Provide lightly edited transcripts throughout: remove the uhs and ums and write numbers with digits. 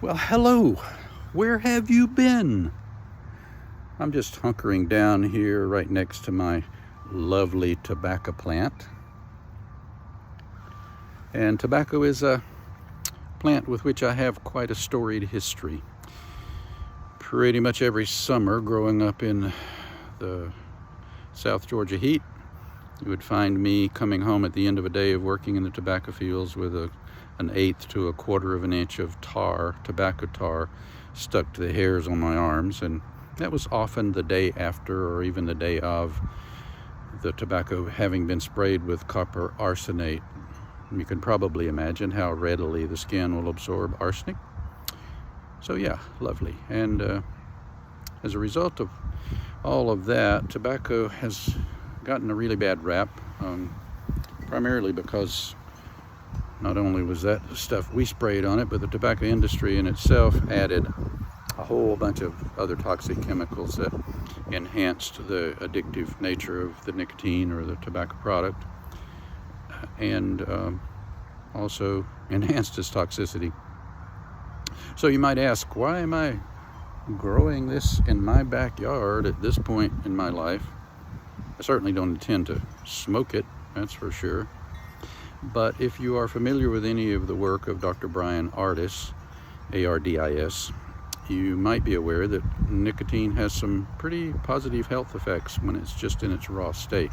Well, hello. Where have you been? I'm just hunkering down here right next to my lovely tobacco plant. And tobacco is a plant with which I have quite a storied history. Pretty much every summer growing up in the South Georgia heat, you would find me coming home at the end of a day of working in the tobacco fields with an eighth to a quarter of an inch of tobacco tar, stuck to the hairs on my arms. And that was often the day after or even the day of the tobacco having been sprayed with copper arsenate. You can probably imagine how readily the skin will absorb arsenic. So yeah, lovely. And as a result of all of that, tobacco has gotten a really bad rap, primarily because not only was that the stuff we sprayed on it, but the tobacco industry in itself added a whole bunch of other toxic chemicals that enhanced the addictive nature of the nicotine or the tobacco product, and also enhanced its toxicity. So you might ask, why am I growing this in my backyard at this point in my life? I certainly don't intend to smoke it, that's for sure. But if you are familiar with any of the work of Dr. Brian Ardis, A-R-D-I-S, you might be aware that nicotine has some pretty positive health effects when it's just in its raw state.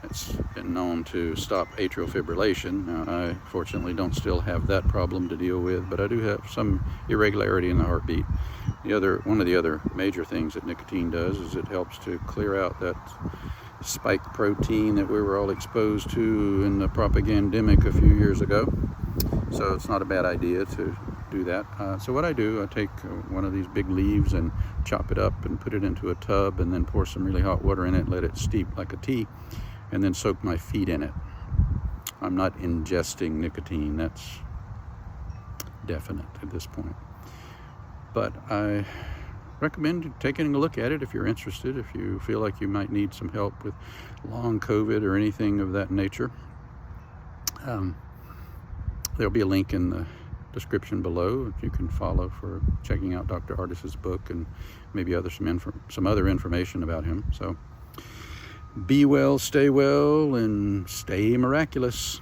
It's been known to stop atrial fibrillation. Now, I fortunately don't still have that problem to deal with, but I do have some irregularity in the heartbeat. One of the other major things that nicotine does is it helps to clear out that spike protein that we were all exposed to in the propagandemic a few years ago. So it's not a bad idea to do that. So what I do, I take one of these big leaves and chop it up and put it into a tub and then pour some really hot water in it, let it steep like a tea, and then soak my feet in it. I'm not ingesting nicotine, that's definite at this point. But I recommend taking a look at it if you're interested, if you feel like you might need some help with long COVID or anything of that nature. There'll be a link in the description below if you can follow for checking out Dr. Ardis's book and maybe some other information about him. So be well, and stay miraculous.